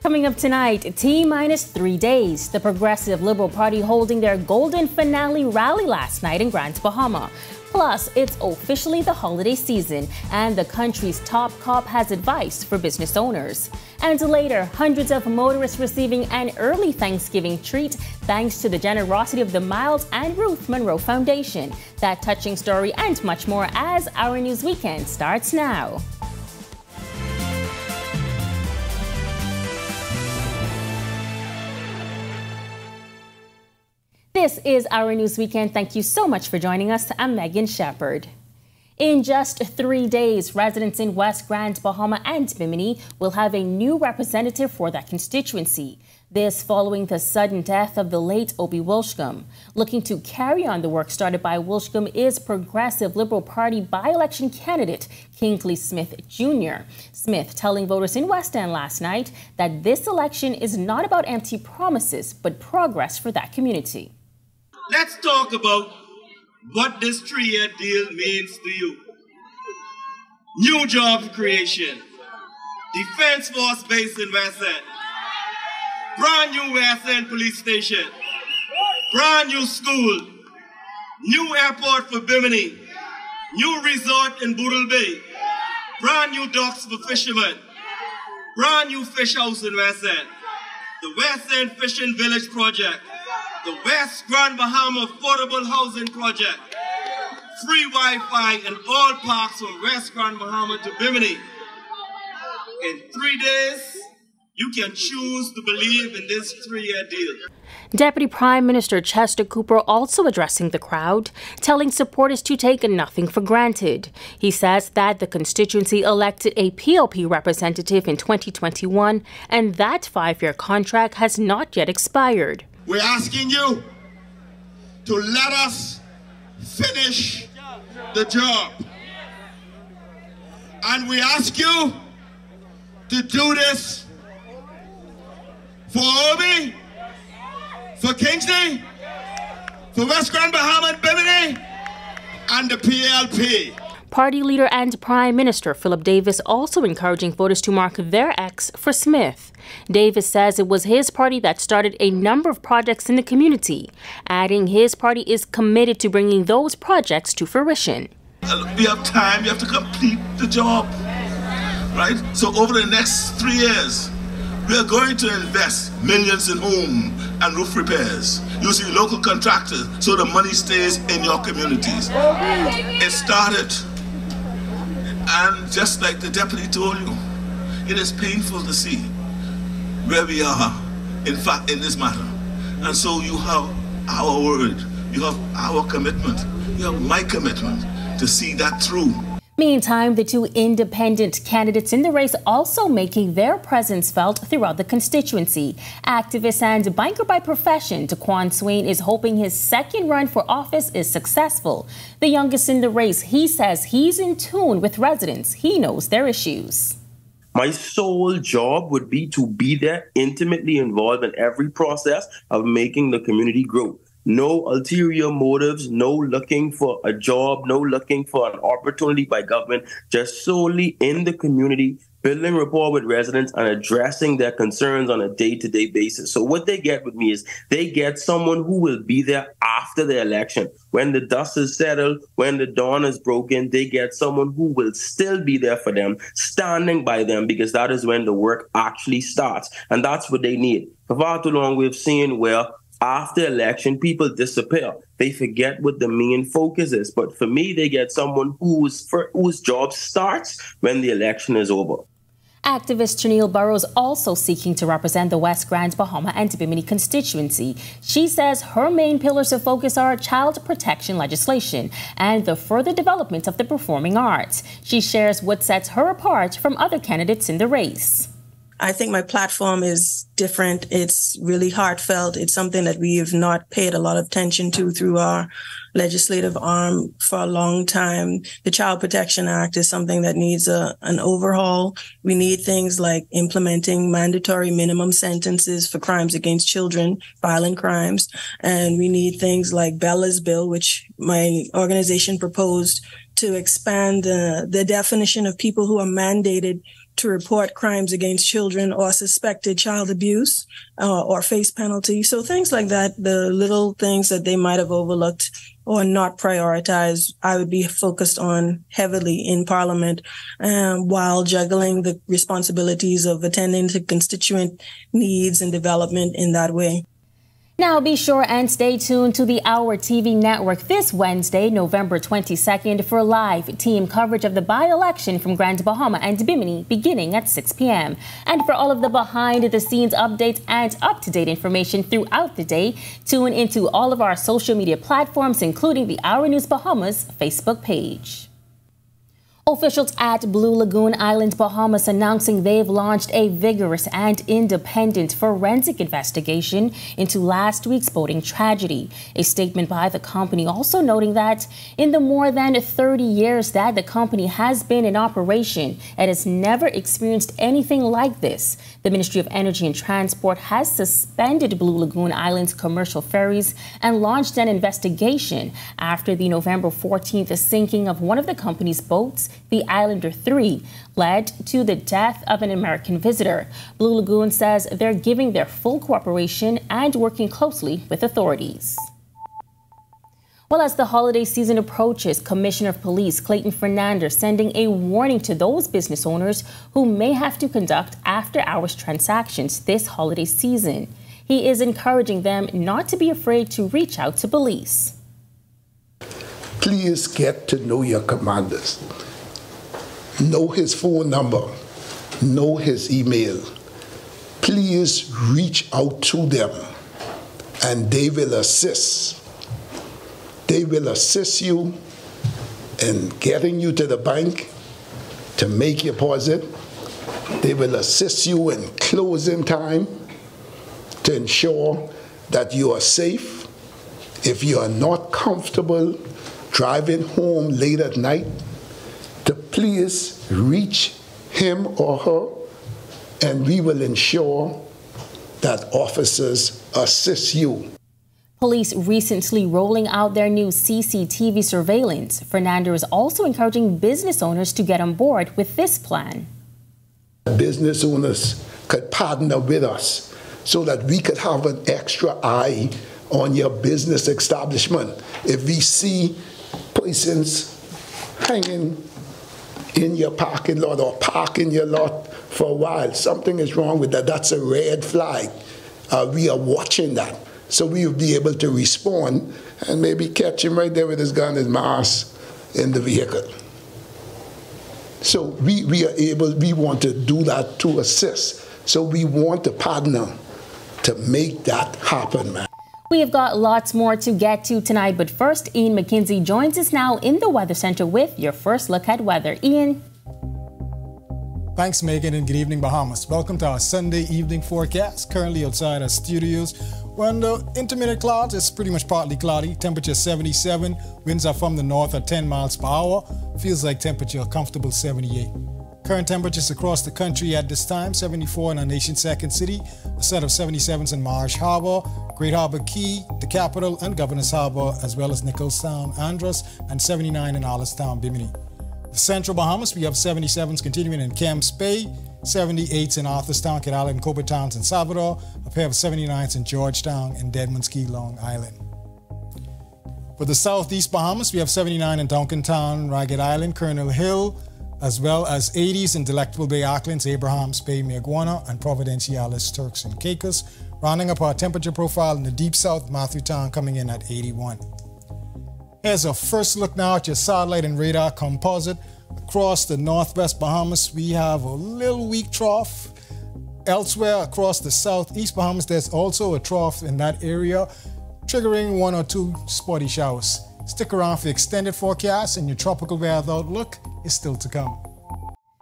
Coming up tonight, T-minus 3 days. The Progressive Liberal Party holding their golden finale rally last night in Grand Bahama. Plus, it's officially the holiday season, and the country's top cop has advice for business owners. And later, hundreds of motorists receiving an early Thanksgiving treat thanks to the generosity of the Miles and Ruth Monroe Foundation. That touching story and much more as Our News Weekend starts now. This is Our News Weekend. Thank you so much for joining us. I'm Megan Shepard. In just 3 days, residents in West Grand Bahama and Bimini will have a new representative for that constituency. This following the sudden death of the late Obie Wilshcombe. Looking to carry on the work started by Wilshcombe is Progressive Liberal Party by-election candidate Kingsley Smith Jr. Smith telling voters in West End last night that this election is not about empty promises, but progress for that community. Let's talk about what this 3-year deal means to you. New job creation, Defense Force base in West End, brand new West End police station, brand new school, new airport for Bimini, new resort in Boodle Bay, brand new docks for fishermen, brand new fish house in West End, the West End Fishing Village project, the West Grand Bahama Affordable Housing Project, free Wi-Fi in all parks from West Grand Bahama to Bimini. In 3 days, you can choose to believe in this 3-year deal. Deputy Prime Minister Chester Cooper also addressing the crowd, telling supporters to take nothing for granted. He says that the constituency elected a PLP representative in 2021 and that 5-year contract has not yet expired. We're asking you to let us finish the job. And we ask you to do this for Obie, for Kingsley, for West Grand Bahama and Bimini, and the PLP. Party leader and Prime Minister Philip Davis also encouraging voters to mark their X for Smith. Davis says it was his party that started a number of projects in the community, adding his party is committed to bringing those projects to fruition. We have time, we have to complete the job, right? So over the next 3 years, we are going to invest millions in home and roof repairs using local contractors so the money stays in your communities. It started. And just like the deputy told you, it is painful to see where we are, in fact, in this matter. And so you have our word, you have our commitment, you have my commitment to see that through. Meantime, the two independent candidates in the race also making their presence felt throughout the constituency. Activist and banker by profession, Daquan Swain is hoping his second run for office is successful. The youngest in the race, he says he's in tune with residents. He knows their issues. My sole job would be to be there, intimately involved in every process of making the community grow. No ulterior motives, no looking for a job, no looking for an opportunity by government, just solely in the community, building rapport with residents and addressing their concerns on a day-to-day basis. So what they get with me is they get someone who will be there after the election. When the dust is settled, when the dawn is broken, they get someone who will still be there for them, standing by them, because that is when the work actually starts. And that's what they need. For far too long, we've seen where after election, people disappear. They forget what the main focus is. But for me, they get someone whose job starts when the election is over. Activist Chanel Burrows also seeking to represent the West Grand Bahama and Bimini constituency. She says her main pillars of focus are child protection legislation and the further development of the performing arts. She shares what sets her apart from other candidates in the race. I think my platform is different. It's really heartfelt. It's something that we have not paid a lot of attention to through our legislative arm for a long time. The Child Protection Act is something that needs an overhaul. We need things like implementing mandatory minimum sentences for crimes against children, violent crimes. And we need things like Bella's Bill, which my organization proposed to expand the definition of people who are mandated to report crimes against children or suspected child abuse or face penalty. So things like that, the little things that they might have overlooked or not prioritized, I would be focused on heavily in Parliament while juggling the responsibilities of attending to constituent needs and development in that way. Now be sure and stay tuned to the Our TV network this Wednesday, November 22nd for live team coverage of the by-election from Grand Bahama and Bimini beginning at 6 p.m. And for all of the behind-the-scenes updates and up-to-date information throughout the day, tune into all of our social media platforms, including the Our News Bahamas Facebook page. Officials at Blue Lagoon Island, Bahamas, announcing they've launched a vigorous and independent forensic investigation into last week's boating tragedy. A statement by the company also noting that in the more than 30 years that the company has been in operation, it has never experienced anything like this. The Ministry of Energy and Transport has suspended Blue Lagoon Island's commercial ferries and launched an investigation after the November 14th sinking of one of the company's boats, the Islander 3, led to the death of an American visitor. Blue Lagoon says they're giving their full cooperation and working closely with authorities. Well, as the holiday season approaches, Commissioner of Police Clayton Fernandez sending a warning to those business owners who may have to conduct after-hours transactions this holiday season. He is encouraging them not to be afraid to reach out to police. Please get to know your commanders. Know his phone number. Know his email. Please reach out to them and they will assist. They will assist you in getting you to the bank to make your deposit. They will assist you in closing time to ensure that you are safe. If you are not comfortable driving home late at night, to please reach him or her, and we will ensure that officers assist you. Police recently rolling out their new CCTV surveillance. Fernando is also encouraging business owners to get on board with this plan. Business owners could partner with us so that we could have an extra eye on your business establishment. If we see persons hanging in your parking lot or parking your lot for a while, something is wrong with that. That's a red flag. We are watching that. So we will be able to respond and maybe catch him right there with his gun and mask in the vehicle. So we want to do that to assist. So we want to partner to make that happen, man. We have got lots more to get to tonight, but first, Ian McKenzie joins us now in the Weather Center with your first look at weather. Ian. Thanks, Megan, and good evening, Bahamas. Welcome to our Sunday evening forecast. Currently outside our studios, we're under intermittent clouds. It's pretty much partly cloudy. Temperature 77. Winds are from the north at 10 miles per hour. Feels like temperature a comfortable 78. Current temperatures across the country at this time: 74 in our nation's second city, a set of 77s in Marsh Harbor, Great Harbor Key, the capital, and Governor's Harbor, as well as Nicholstown, Andros, and 79 in Allenstown, Bimini. The central Bahamas, we have 77s continuing in Kemps Bay, 78s in Arthurstown, Kid Island, Cobra Towns, and Salvador, a pair of 79s in Georgetown and Deadman's Key, Long Island. For the southeast Bahamas, we have 79 in Duncantown, Ragged Island, Colonel Hill, as well as 80s in Delectable Bay, Auckland's, Abrahams Bay, Mayaguana, and Providenciales, Turks and Caicos. Rounding up our temperature profile in the deep south, Matthewtown coming in at 81. Here's a first look now at your satellite and radar composite. Across the northwest Bahamas, we have a little weak trough. Elsewhere across the southeast Bahamas, there's also a trough in that area, triggering 1 or 2 spotty showers. Stick around for the extended forecast, and your tropical weather outlook is still to come.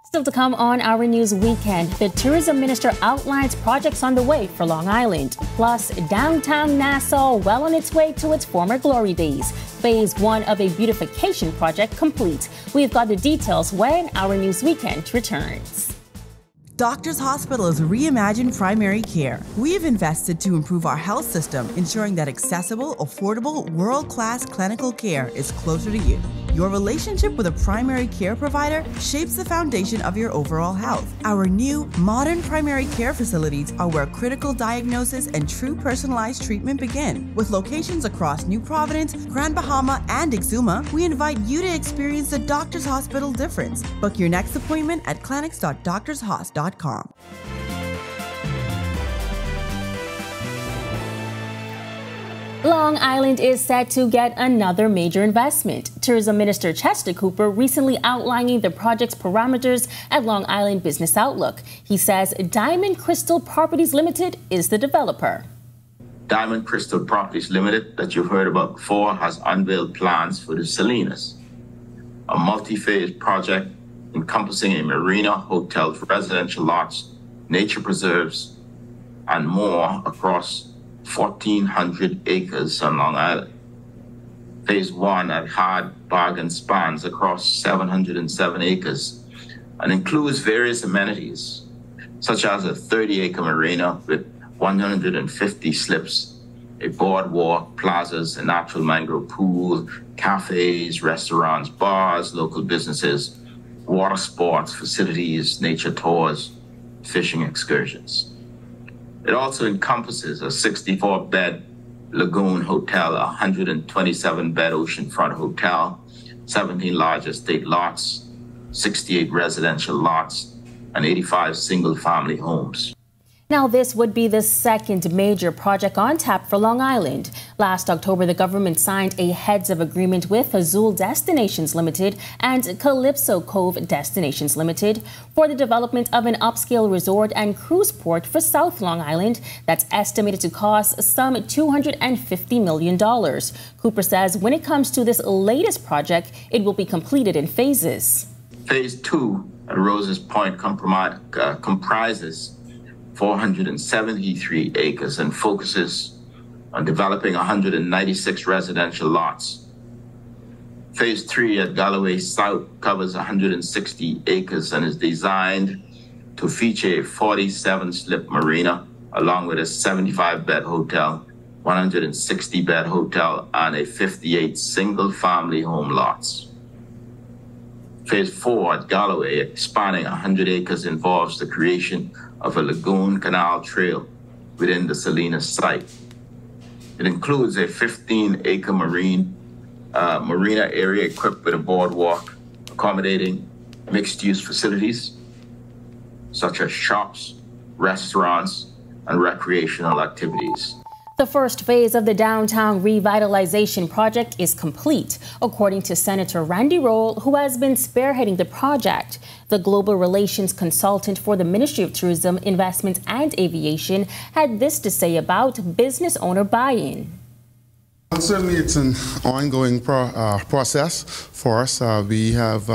Still to come on Our News Weekend, the tourism minister outlines projects on the way for Long Island. Plus, downtown Nassau well on its way to its former glory days. Phase 1 of a beautification project complete. We've got the details when Our News Weekend returns. Doctors Hospitals reimagine primary care. We have invested to improve our health system, ensuring that accessible, affordable, world-class clinical care is closer to you. Your relationship with a primary care provider shapes the foundation of your overall health. Our new, modern primary care facilities are where critical diagnosis and true personalized treatment begin. With locations across New Providence, Grand Bahama, and Exuma, we invite you to experience the Doctors Hospital difference. Book your next appointment at clinics.doctorshos.com. Long Island is set to get another major investment. Tourism Minister Chester Cooper recently outlining the project's parameters at Long Island Business Outlook. He says Diamond Crystal Properties Limited is the developer. Diamond Crystal Properties Limited, that you've heard about before, has unveiled plans for the Salinas, a multi-phase project encompassing a marina, hotels, residential lots, nature preserves, and more across 1,400 acres on Long Island. Phase 1 at Hard Bargain spans across 707 acres and includes various amenities, such as a 30-acre marina with 150 slips, a boardwalk, plazas, a natural mangrove pool, cafes, restaurants, bars, local businesses, water sports facilities, nature tours, fishing excursions. It also encompasses a 64-bed lagoon hotel, a 127-bed oceanfront hotel, 17 large estate lots, 68 residential lots, and 85 single-family homes. Now, this would be the second major project on tap for Long Island. Last October, the government signed a heads-of agreement with Azul Destinations Limited and Calypso Cove Destinations Limited for the development of an upscale resort and cruise port for South Long Island that's estimated to cost some $250 million. Cooper says when it comes to this latest project, it will be completed in phases. Phase 2 at Rose's Point comprises 473 acres and focuses on developing 196 residential lots. Phase 3 at Galloway South covers 160 acres and is designed to feature a 47-slip marina, along with a 75-bed hotel, 160-bed hotel, and a 58 single-family home lots. Phase 4 at Galloway, expanding 100 acres, involves the creation of a lagoon canal trail within the Salinas site. It includes a 15-acre marina area equipped with a boardwalk, accommodating mixed-use facilities such as shops, restaurants, and recreational activities. The first phase of the downtown revitalization project is complete, according to Senator Randy Roll, who has been spearheading the project. The global relations consultant for the Ministry of Tourism, Investment and Aviation had this to say about business owner buy-in. Well, certainly it's an ongoing process for us. We have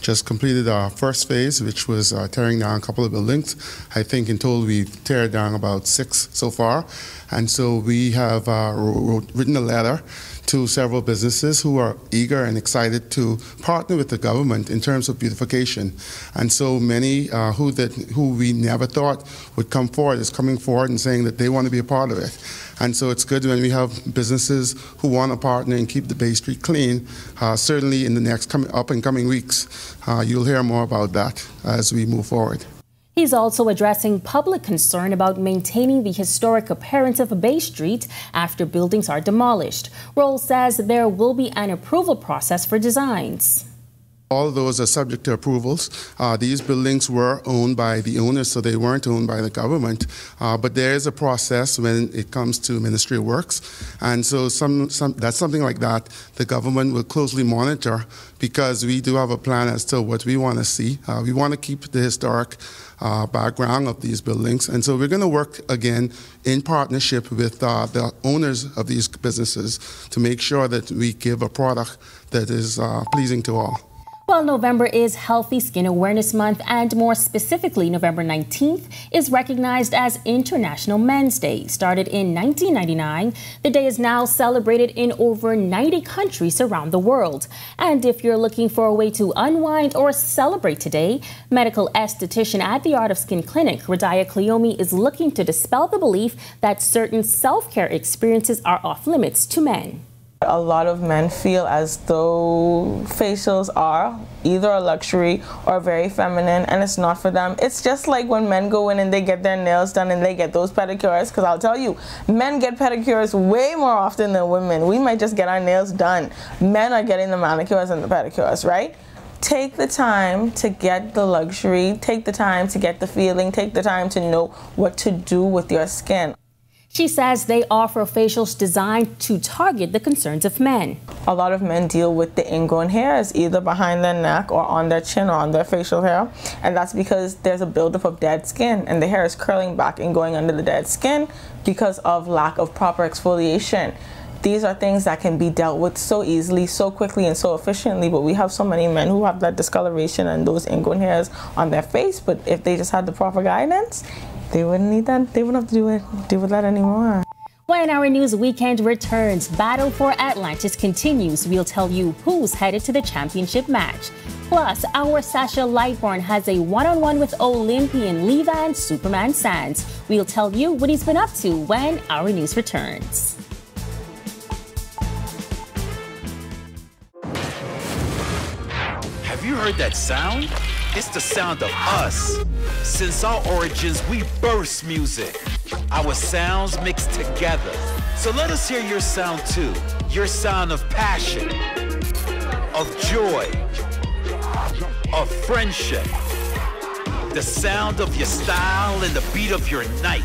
just completed our first phase, which was tearing down a couple of buildings. I think in total we've teared down about 6 so far. And so we have written a letter to several businesses who are eager and excited to partner with the government in terms of beautification. And so many who we never thought would come forward is coming forward and saying that they want to be a part of it. And so it's good when we have businesses who want to partner and keep the Bay Street clean. Certainly in the next up and coming weeks, you'll hear more about that as we move forward. He's also addressing public concern about maintaining the historic appearance of Bay Street after buildings are demolished. Roll says there will be an approval process for designs. All those are subject to approvals. These buildings were owned by the owners, so they weren't owned by the government. But there is a process when it comes to Ministry of Works. And so that's something like that the government will closely monitor, because we do have a plan as to what we want to see. We want to keep the historic background of these buildings. And so we're going to work again in partnership with the owners of these businesses to make sure that we give a product that is pleasing to all. Well, November is Healthy Skin Awareness Month, and more specifically, November 19th is recognized as International Men's Day. Started in 1999, the day is now celebrated in over 90 countries around the world. And if you're looking for a way to unwind or celebrate today, medical esthetician at the Art of Skin Clinic, Radaya Cleomi, is looking to dispel the belief that certain self-care experiences are off limits to men. A lot of men feel as though facials are either a luxury or very feminine, and it's not for them. It's just like when men go in and they get their nails done and they get those pedicures, because I'll tell you, men get pedicures way more often than women. We might just get our nails done. Men are getting the manicures and the pedicures, right? Take the time to get the luxury, take the time to get the feeling, take the time to know what to do with your skin. She says they offer facials designed to target the concerns of men. A lot of men deal with the ingrown hairs either behind their neck or on their chin or on their facial hair, and that's because there's a buildup of dead skin and the hair is curling back and going under the dead skin because of lack of proper exfoliation. These are things that can be dealt with so easily, so quickly, and so efficiently, but we have so many men who have that discoloration and those ingrown hairs on their face, but if they just had the proper guidance, they wouldn't need that. They wouldn't have to deal with that anymore. When Our News Weekend returns, Battle for Atlantis continues. We'll tell you who's headed to the championship match. Plus, our Sasha Lightborn has a one-on-one with Olympian Levan Superman Sands. We'll tell you what he's been up to when Our News returns. Have you heard that sound? It's the sound of us. Since our origins, we burst music. Our sounds mix together. So let us hear your sound too. Your sound of passion, of joy, of friendship. The sound of your style and the beat of your night.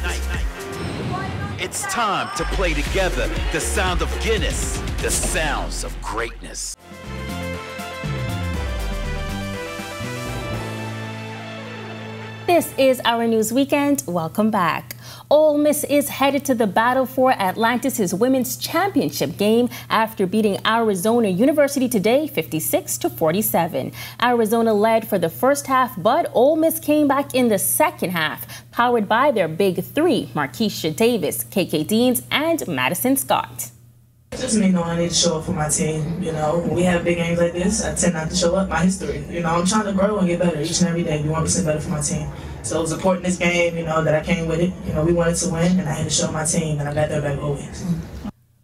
It's time to play together the sound of Guinness, the sounds of greatness. This is Our News Weekend. Welcome back. Ole Miss is headed to the Battle for Atlantis' Women's Championship game after beating Arizona University today 56-47. Arizona led for the first half, but Ole Miss came back in the second half, powered by their big three, Markeisha Davis, KK Deans, and Madison Scott. Just me knowing I need to show up for my team. You know, when we have big games like this, I tend not to show up. My history, you know, I'm trying to grow and get better each and every day, be 1% better for my team. So it was important this game, you know, that I came with it. You know, we wanted to win, and I had to show my team, and I got their back always.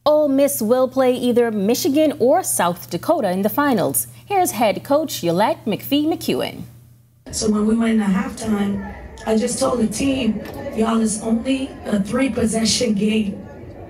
Ole Miss will play either Michigan or South Dakota in the finals. Here's head coach Yolette McPhee-McEwen. So when we went into halftime, I just told the team, y'all, it's only a 3-possession game.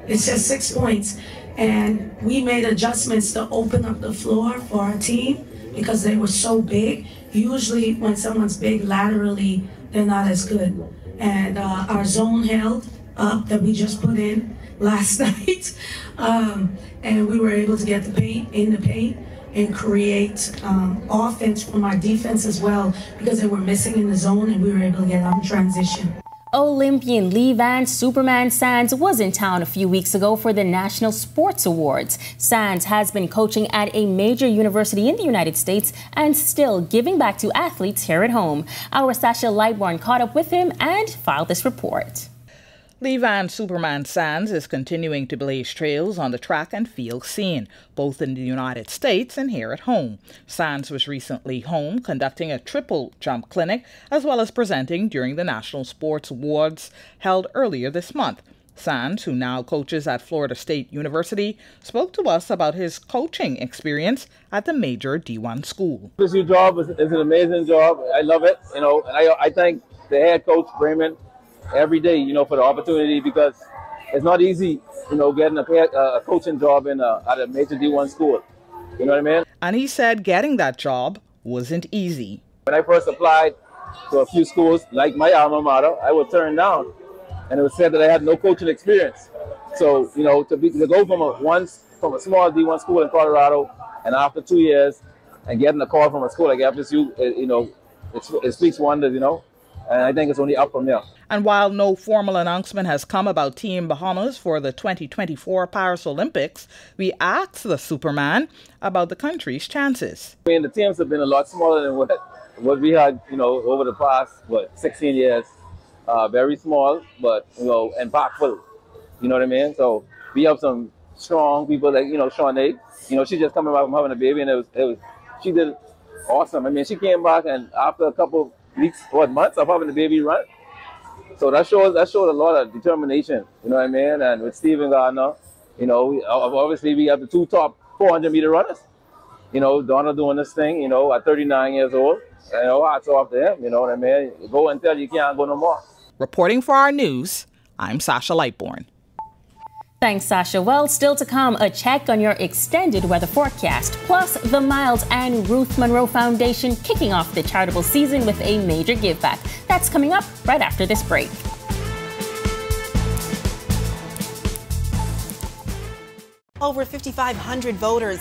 It's just 6 points. And we made adjustments to open up the floor for our team because they were so big. Usually when someone's big laterally, they're not as good. And our zone held up that we just put in last night. And we were able to get the paint in the paint and create offense from our defense as well because they were missing in the zone and we were able to get out in transition. Olympian Levan Superman Sands was in town a few weeks ago for the National Sports Awards. Sands has been coaching at a major university in the United States and still giving back to athletes here at home. Our Sasha Lightborn caught up with him and filed this report. Levan Superman Sands is continuing to blaze trails on the track and field scene, both in the United States and here at home. Sands was recently home conducting a triple jump clinic as well as presenting during the National Sports Awards held earlier this month. Sands, who now coaches at Florida State University, spoke to us about his coaching experience at the major D1 school. This new job is an amazing job. I love it. You know, and I thank the head coach, Raymond, every day, you know, for the opportunity because it's not easy, you know, getting a coaching job at a major D1 school. You know what I mean? And he said getting that job wasn't easy. When I first applied to a few schools, like my alma mater, I was turned down. And it was said that I had no coaching experience. So, you know, to go from a small D1 school in Colorado and after 2 years and getting a call from a school like FSU, you know, it speaks wonders, you know. And I think it's only up from there. And while no formal announcement has come about Team Bahamas for the 2024 Paris Olympics, we asked the Superman about the country's chances. I mean, the teams have been a lot smaller than what we had, you know, over the past, 16 years. Very small, but, you know, impactful. You know what I mean? So we have some strong people like, you know, Shawnee. You know, she's just coming back from having a baby, and she did awesome. I mean, she came back, and after a couple weeks, months of having the baby run. So that showed a lot of determination, you know what I mean? And with Stephen Gardner, You know, obviously we have the 2 top 400-meter runners. You know, Donna doing this thing, you know, at 39 years old. You know, hats off to him, you know what I mean? Go until you can't go no more. Reporting for our news, I'm Sasha Lightbourne. Thanks, Sasha. Well, still to come, a check on your extended weather forecast, plus the Miles and Ruth Monroe Foundation kicking off the charitable season with a major give back. That's coming up right after this break. Over 5,500 voters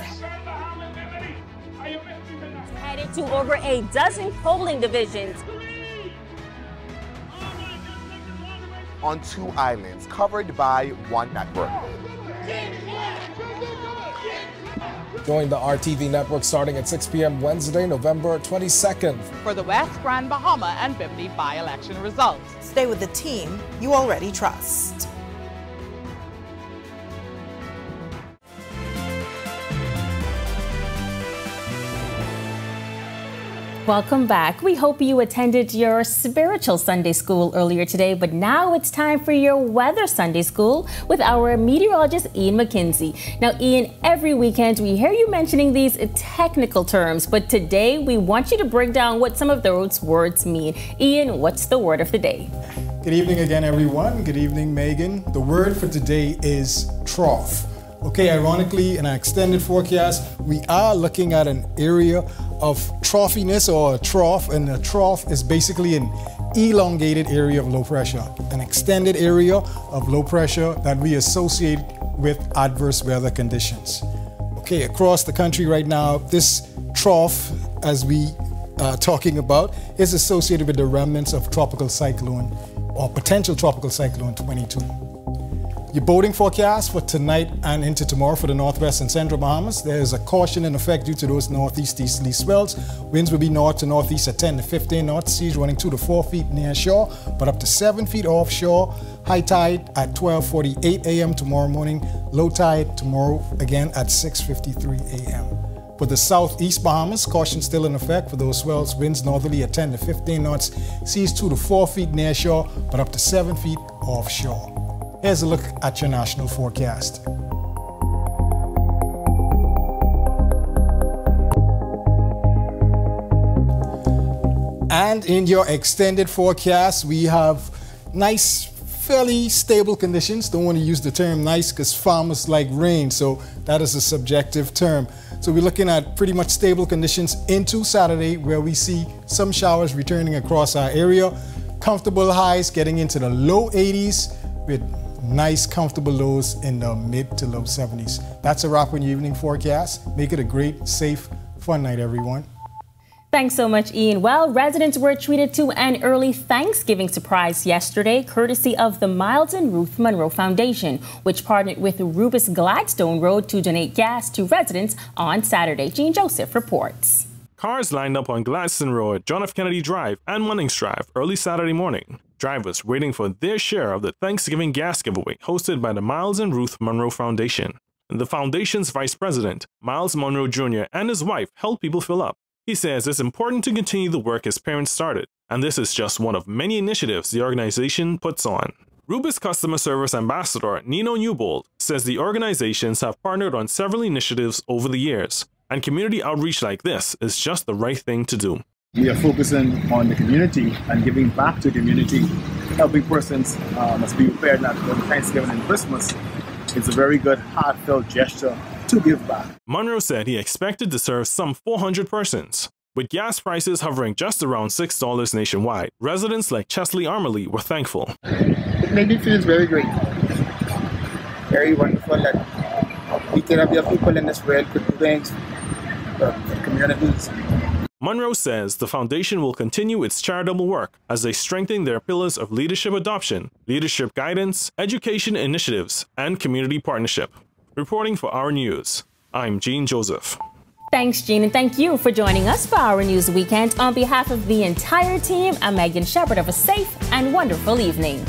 headed to over a dozen polling divisions. On 2 islands covered by one network. Join the RTV network starting at 6 p.m. Wednesday, November 22nd. For the West Grand Bahama and Bimini by-election results. Stay with the team you already trust. Welcome back. We hope you attended your spiritual Sunday school earlier today, but now it's time for your weather Sunday school with our meteorologist, Ian McKenzie. Now, Ian, every weekend we hear you mentioning these technical terms, but today we want you to break down what some of those words mean. Ian, what's the word of the day? Good evening again, everyone. Good evening, Megan. The word for today is trough. Okay, ironically, in our extended forecast, we are looking at an area of troughiness or a trough, and a trough is basically an elongated area of low pressure, an extended area of low pressure that we associate with adverse weather conditions. Okay, across the country right now, this trough, as we are talking about, is associated with the remnants of tropical cyclone or potential tropical cyclone 22. Your boating forecast for tonight and into tomorrow for the northwest and central Bahamas. There is a caution in effect due to those northeast easterly swells. Winds will be north to northeast at 10 to 15 knots. Seas running 2 to 4 feet near shore, but up to 7 feet offshore. High tide at 12:48 a.m. tomorrow morning. Low tide tomorrow again at 6:53 a.m. For the southeast Bahamas, caution still in effect for those swells. Winds northerly at 10 to 15 knots. Seas 2 to 4 feet near shore, but up to 7 feet offshore. Here's a look at your national forecast. And in your extended forecast, we have nice, fairly stable conditions. Don't want to use the term nice because farmers like rain, so that is a subjective term. So we're looking at pretty much stable conditions into Saturday, where we see some showers returning across our area. Comfortable highs getting into the low 80s with nice, comfortable lows in the mid to low 70s. That's a wrap on your evening forecast. Make it a great, safe, fun night, everyone. Thanks so much, Ian. Well, residents were treated to an early Thanksgiving surprise yesterday, courtesy of the Miles and Ruth Monroe Foundation, which partnered with Rubis Gladstone Road to donate gas to residents on Saturday. Jean Joseph reports. Cars lined up on Gladstone Road, John F. Kennedy Drive, and Munnings Drive early Saturday morning. Drivers waiting for their share of the Thanksgiving gas giveaway hosted by the Miles and Ruth Monroe Foundation. The foundation's vice president, Miles Monroe Jr., and his wife helped people fill up. He says it's important to continue the work his parents started, and this is just one of many initiatives the organization puts on. Rubis Customer Service Ambassador Nino Newbold says the organizations have partnered on several initiatives over the years, and community outreach like this is just the right thing to do. We are focusing on the community and giving back to the community, helping persons must be prepared not for Thanksgiving and Christmas. It's a very good, heartfelt gesture to give back. Monroe said he expected to serve some 400 persons. With gas prices hovering just around $6 nationwide, residents like Chesley Armley were thankful. It made me feel very great. Very wonderful that we can have your people in this world could do things for communities. Monroe says the foundation will continue its charitable work as they strengthen their pillars of leadership adoption, leadership guidance, education initiatives, and community partnership. Reporting for Our News, I'm Jean Joseph. Thanks, Jean, and thank you for joining us for Our News Weekend. On behalf of the entire team, I'm Megan Shepard. Have a safe and wonderful evening.